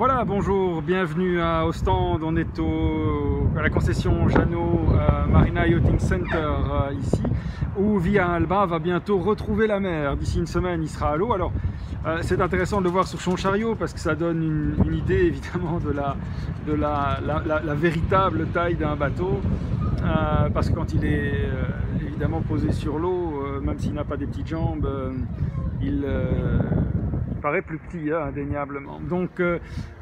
Voilà, bonjour, bienvenue au stand. On est à la concession Jeannot Marina Yachting Center ici, où Via Alba va bientôt retrouver la mer. D'ici une semaine, il sera à l'eau. Alors, c'est intéressant de le voir sur son chariot parce que ça donne une idée évidemment de la véritable taille d'un bateau. Parce que quand il est évidemment posé sur l'eau, même s'il n'a pas des petites jambes, il paraît plus petit, hein, indéniablement. Donc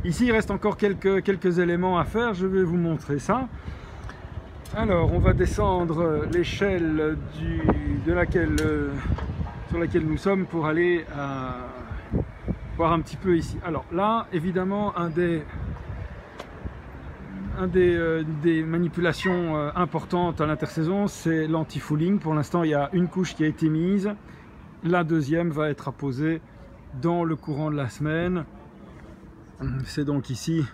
ici il reste encore quelques éléments à faire, je vais vous montrer ça. Alors on va descendre l'échelle sur laquelle nous sommes pour aller voir un petit peu ici. Alors là évidemment des manipulations importantes à l'intersaison, c'est l'anti-fouling. Pour l'instant il y a une couche qui a été mise, la deuxième va être apposée dans le courant de la semaine. C'est donc ici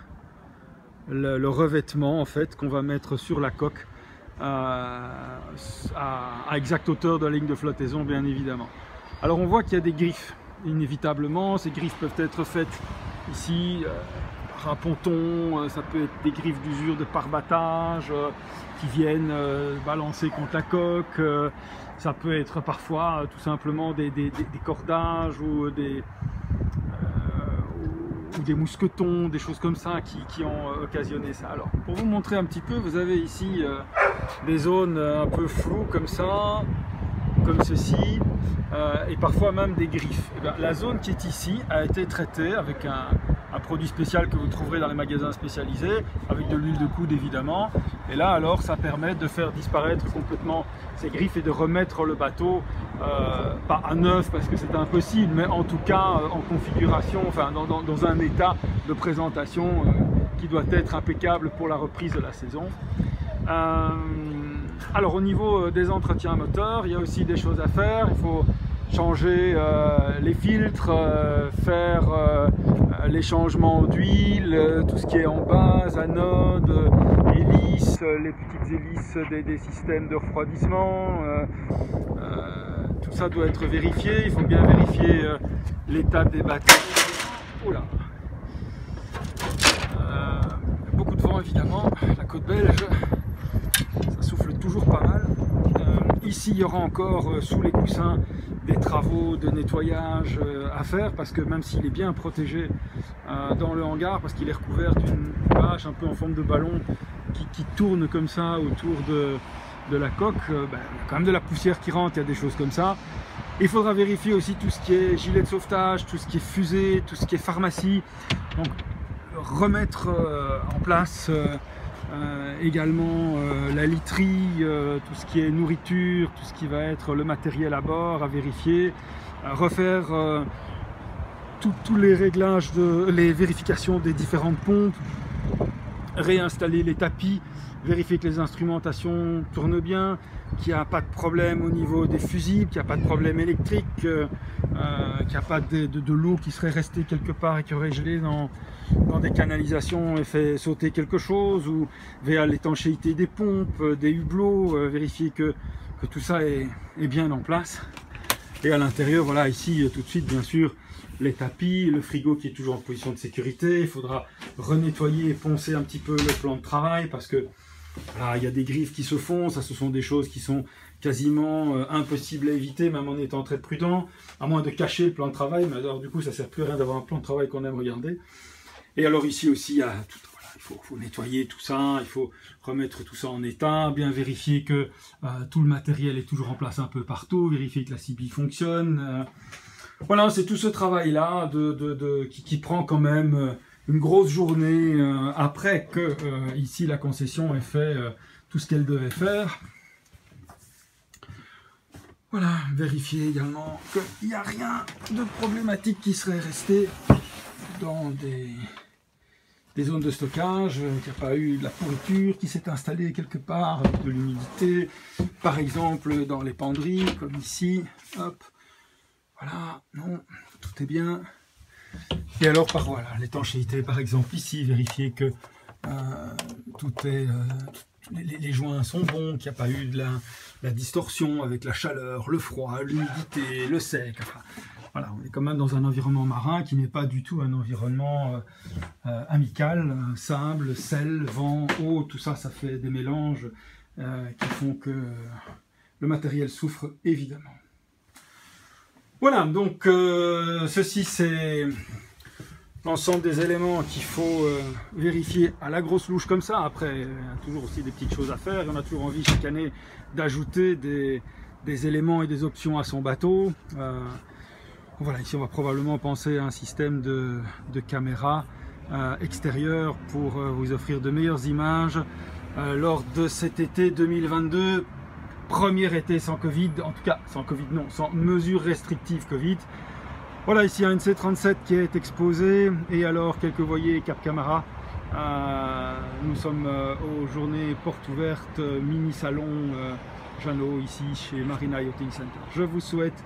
le revêtement en fait qu'on va mettre sur la coque à exacte hauteur de la ligne de flottaison, bien évidemment. Alors on voit qu'il y a des griffes, inévitablement. Ces griffes peuvent être faites ici par un ponton, ça peut être des griffes d'usure de pare-battage qui viennent balancer contre la coque. Ça peut être parfois tout simplement des cordages ou des mousquetons, des choses comme ça qui ont occasionné ça. Alors pour vous montrer un petit peu, vous avez ici des zones un peu floues comme ça, comme ceci, et parfois même des griffes. Et bien, la zone qui est ici a été traitée avec un produit spécial que vous trouverez dans les magasins spécialisés, avec de l'huile de coude évidemment. Et là alors ça permet de faire disparaître complètement ces griffes et de remettre le bateau, pas à neuf parce que c'est impossible, mais en tout cas en configuration, enfin dans un état de présentation qui doit être impeccable pour la reprise de la saison. Alors au niveau des entretiens moteurs, il y a aussi des choses à faire. Il faut changer les filtres, faire les changements d'huile, tout ce qui est en base, anode, hélices, les petites hélices des systèmes de refroidissement, tout ça doit être vérifié. Il faut bien vérifier l'état des bateaux. Oula. Beaucoup de vent évidemment, la côte belge, ça souffle toujours pas mal. Ici il y aura encore sous les coussins des travaux de nettoyage à faire, parce que même s'il est bien protégé dans le hangar, parce qu'il est recouvert d'une bâche un peu en forme de ballon qui tourne comme ça autour de la coque, il y a quand même de la poussière qui rentre, il y a des choses comme ça. Il faudra vérifier aussi tout ce qui est gilet de sauvetage, tout ce qui est fusée, tout ce qui est pharmacie. Donc remettre en place également la literie, tout ce qui est nourriture, tout ce qui va être le matériel à bord à vérifier, refaire tous les réglages, les vérifications des différentes pompes, réinstaller les tapis, vérifier que les instrumentations tournent bien, qu'il n'y a pas de problème au niveau des fusibles, qu'il n'y a pas de problème électrique, qu'il n'y a pas de l'eau qui serait restée quelque part et qui aurait gelé dans des canalisations et fait sauter quelque chose, ou vers l'étanchéité des pompes, des hublots, vérifier que tout ça est bien en place. Et à l'intérieur, voilà, ici tout de suite bien sûr les tapis, le frigo qui est toujours en position de sécurité. Il faudra renettoyer et poncer un petit peu le plan de travail, parce que voilà, il y a des griffes qui se font, ça ce sont des choses qui sont quasiment impossibles à éviter, même en étant très prudent, à moins de cacher le plan de travail. Mais alors du coup ça sert plus à rien d'avoir un plan de travail qu'on aime regarder. Et alors ici aussi il y a tout, voilà, il faut nettoyer tout ça, il faut remettre tout ça en état, bien vérifier que tout le matériel est toujours en place un peu partout, vérifier que la CB fonctionne. Voilà, c'est tout ce travail là qui prend quand même une grosse journée après que ici la concession ait fait tout ce qu'elle devait faire. Voilà, vérifier également qu'il n'y a rien de problématique qui serait resté dans des zones de stockage, qu'il n'y a pas eu de la pourriture qui s'est installée quelque part, avec de l'humidité, par exemple dans les penderies, comme ici, hop, voilà, non, tout est bien. Et alors par voilà, l'étanchéité par exemple ici, vérifier que tout est, les joints sont bons, qu'il n'y a pas eu de la distorsion avec la chaleur, le froid, l'humidité, le sec, enfin, voilà, on est quand même dans un environnement marin qui n'est pas du tout un environnement amical, sable, sel, vent, eau, tout ça, ça fait des mélanges qui font que le matériel souffre évidemment. Voilà, donc ceci c'est l'ensemble des éléments qu'il faut vérifier à la grosse louche comme ça. Après, il y a toujours aussi des petites choses à faire. On a toujours envie chaque année d'ajouter des éléments et des options à son bateau. Voilà, ici on va probablement penser à un système de caméra extérieure pour vous offrir de meilleures images lors de cet été 2022. Premier été sans Covid, en tout cas sans Covid non, sans mesures restrictives Covid. Voilà, ici il y a une C37 qui est exposée et alors quelques voiliers Cap Camara. Nous sommes aux journées portes ouvertes mini salon Jeannot ici chez Marina Yachting Center. Je vous souhaite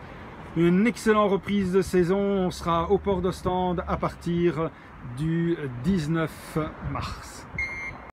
une excellente reprise de saison. On sera au port d'Ostende à partir du 19 mars.